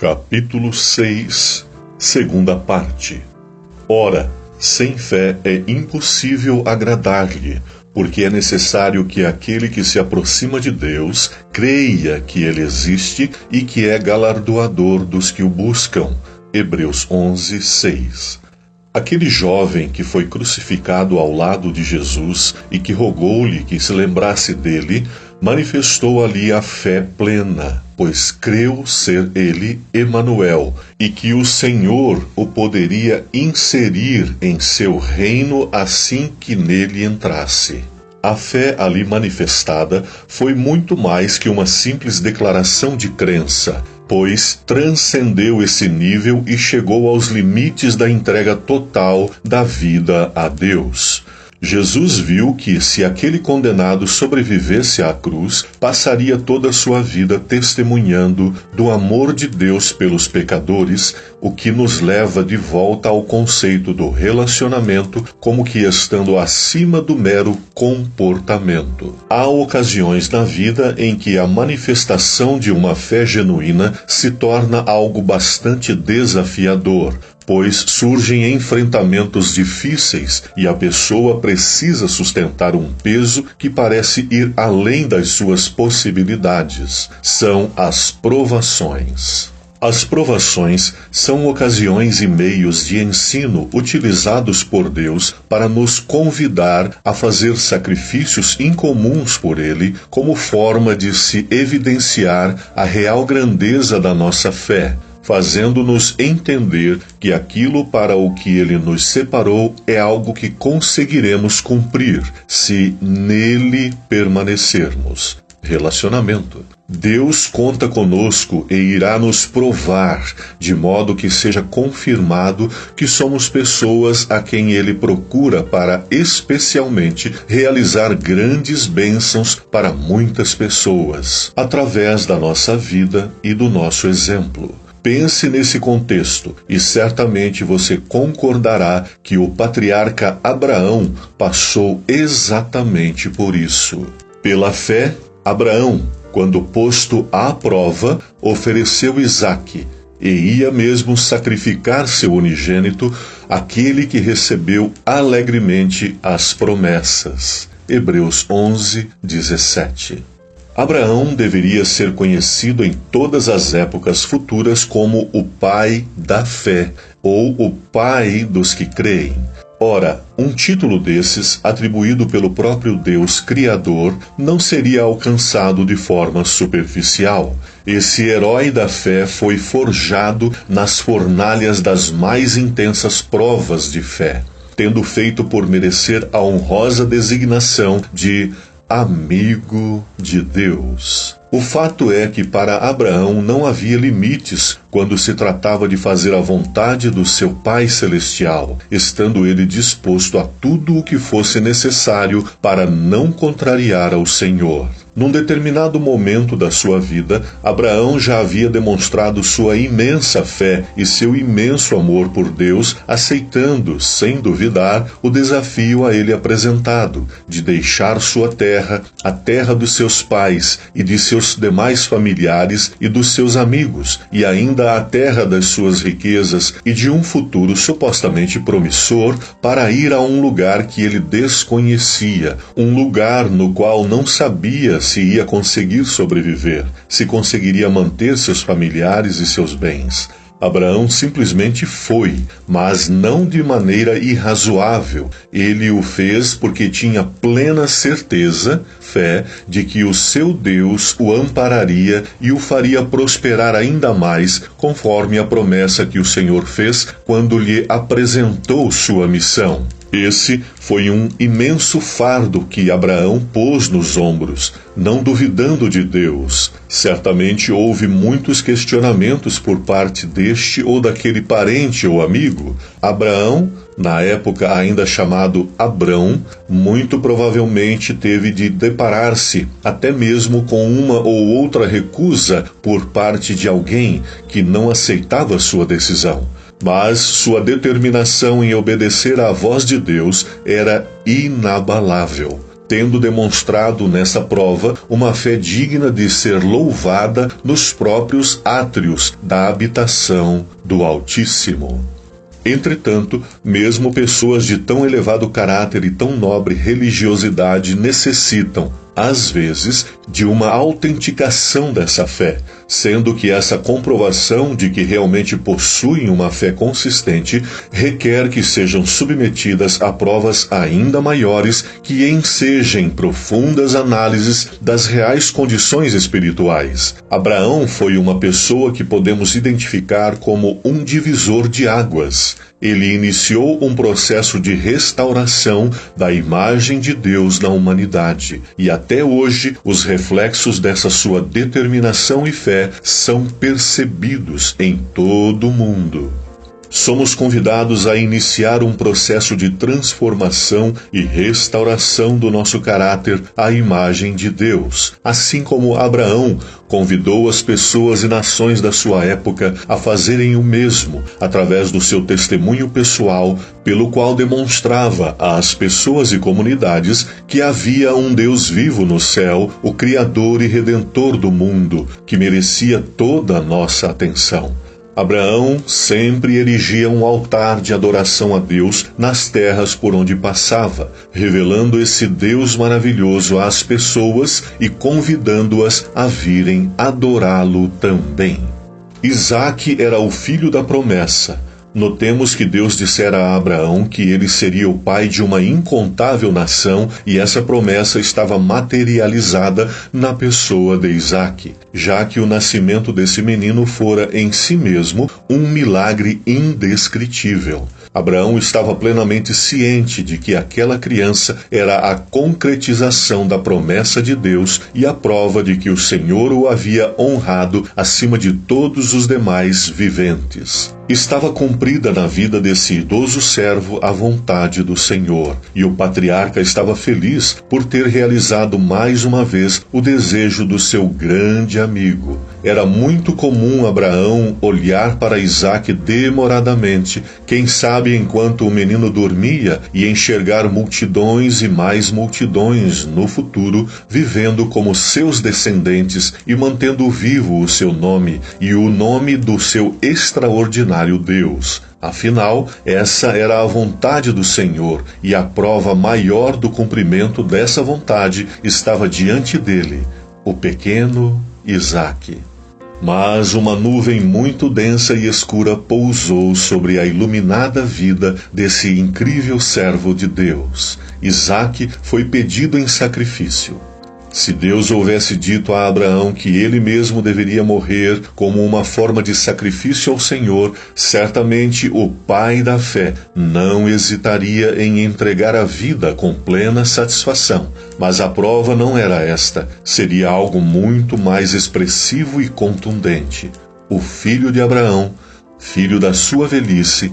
Capítulo 6, segunda parte. Ora, sem fé é impossível agradar-lhe, porque é necessário que aquele que se aproxima de Deus creia que Ele existe e que é galardoador dos que o buscam. Hebreus 11, 6. Aquele jovem que foi crucificado ao lado de Jesus e que rogou-lhe que se lembrasse dele, manifestou ali a fé plena, pois creu ser ele Emanuel, e que o Senhor o poderia inserir em seu reino assim que nele entrasse. A fé ali manifestada foi muito mais que uma simples declaração de crença, pois transcendeu esse nível e chegou aos limites da entrega total da vida a Deus. Jesus viu que, se aquele condenado sobrevivesse à cruz, passaria toda a sua vida testemunhando do amor de Deus pelos pecadores, o que nos leva de volta ao conceito do relacionamento como que estando acima do mero comportamento. Há ocasiões na vida em que a manifestação de uma fé genuína se torna algo bastante desafiador, pois surgem enfrentamentos difíceis e a pessoa precisa sustentar um peso que parece ir além das suas possibilidades. São as provações. As provações são ocasiões e meios de ensino utilizados por Deus para nos convidar a fazer sacrifícios incomuns por Ele, como forma de se evidenciar a real grandeza da nossa fé, fazendo-nos entender que aquilo para o que Ele nos separou é algo que conseguiremos cumprir, se nele permanecermos. Relacionamento. Deus conta conosco e irá nos provar, de modo que seja confirmado que somos pessoas a quem Ele procura para, especialmente, realizar grandes bênçãos para muitas pessoas, através da nossa vida e do nosso exemplo. Pense nesse contexto e certamente você concordará que o patriarca Abraão passou exatamente por isso. Pela fé, Abraão, quando posto à prova, ofereceu Isaque e ia mesmo sacrificar seu unigênito, aquele que recebeu alegremente as promessas. Hebreus 11, 17. Abraão deveria ser conhecido em todas as épocas futuras como o pai da fé, ou o pai dos que creem. Ora, um título desses, atribuído pelo próprio Deus Criador, não seria alcançado de forma superficial. Esse herói da fé foi forjado nas fornalhas das mais intensas provas de fé, tendo feito por merecer a honrosa designação de amigo de Deus. O fato é que para Abraão não havia limites quando se tratava de fazer a vontade do seu Pai Celestial, estando ele disposto a tudo o que fosse necessário para não contrariar ao Senhor. Num determinado momento da sua vida, Abraão já havia demonstrado sua imensa fé e seu imenso amor por Deus, aceitando, sem duvidar, o desafio a ele apresentado, de deixar sua terra, a terra dos seus pais e de seus demais familiares e dos seus amigos, e ainda a terra das suas riquezas e de um futuro supostamente promissor, para ir a um lugar que ele desconhecia, um lugar no qual não sabia se ia conseguir sobreviver, se conseguiria manter seus familiares e seus bens. Abraão simplesmente foi, mas não de maneira irrazoável. Ele o fez porque tinha plena certeza, fé, de que o seu Deus o ampararia e o faria prosperar ainda mais, conforme a promessa que o Senhor fez quando lhe apresentou sua missão. Esse foi um imenso fardo que Abraão pôs nos ombros, não duvidando de Deus. Certamente houve muitos questionamentos por parte deste ou daquele parente ou amigo. Abraão, na época ainda chamado Abrão, muito provavelmente teve de deparar-se até mesmo com uma ou outra recusa por parte de alguém que não aceitava sua decisão. Mas sua determinação em obedecer à voz de Deus era inabalável. tendo demonstrado nessa prova uma fé digna de ser louvada nos próprios átrios da habitação do Altíssimo. Entretanto, mesmo pessoas de tão elevado caráter e tão nobre religiosidade necessitam, às vezes, de uma autenticação dessa fé, sendo que essa comprovação de que realmente possuem uma fé consistente requer que sejam submetidas a provas ainda maiores que ensejem profundas análises das reais condições espirituais. Abraão foi uma pessoa que podemos identificar como um divisor de águas. Ele iniciou um processo de restauração da imagem de Deus na humanidade, e até hoje os reflexos dessa sua determinação e fé são percebidos em todo o mundo. Somos convidados a iniciar um processo de transformação e restauração do nosso caráter à imagem de Deus, assim como Abraão convidou as pessoas e nações da sua época a fazerem o mesmo, através do seu testemunho pessoal, pelo qual demonstrava às pessoas e comunidades que havia um Deus vivo no céu, o Criador e Redentor do mundo, que merecia toda a nossa atenção. Abraão sempre erigia um altar de adoração a Deus nas terras por onde passava, revelando esse Deus maravilhoso às pessoas e convidando-as a virem adorá-lo também. Isaque era o filho da promessa. Notemos que Deus dissera a Abraão que ele seria o pai de uma incontável nação, e essa promessa estava materializada na pessoa de Isaque, já que o nascimento desse menino fora em si mesmo um milagre indescritível. Abraão estava plenamente ciente de que aquela criança era a concretização da promessa de Deus e a prova de que o Senhor o havia honrado acima de todos os demais viventes. Estava cumprida na vida desse idoso servo a vontade do Senhor, e o patriarca estava feliz por ter realizado mais uma vez o desejo do seu grande amigo. Era muito comum Abraão olhar para Isaque demoradamente, quem sabe enquanto o menino dormia, e enxergar multidões e mais multidões no futuro, vivendo como seus descendentes e mantendo vivo o seu nome e o nome do seu extraordinário Deus. Afinal, essa era a vontade do Senhor, e a prova maior do cumprimento dessa vontade estava diante dele, o pequeno Isaque. Mas uma nuvem muito densa e escura pousou sobre a iluminada vida desse incrível servo de Deus. Isaque foi pedido em sacrifício. Se Deus houvesse dito a Abraão que ele mesmo deveria morrer como uma forma de sacrifício ao Senhor, certamente o pai da fé não hesitaria em entregar a vida com plena satisfação. Mas a prova não era esta, seria algo muito mais expressivo e contundente. O filho de Abraão, filho da sua velhice,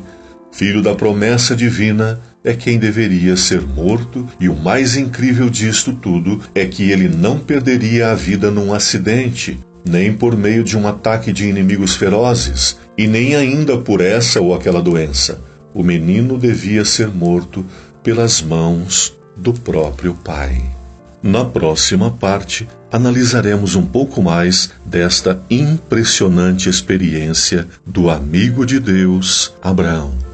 filho da promessa divina, é quem deveria ser morto, e o mais incrível disto tudo é que ele não perderia a vida num acidente, nem por meio de um ataque de inimigos ferozes, e nem ainda por essa ou aquela doença. O menino devia ser morto pelas mãos do próprio Pai. Na próxima parte, analisaremos um pouco mais desta impressionante experiência do amigo de Deus, Abraão.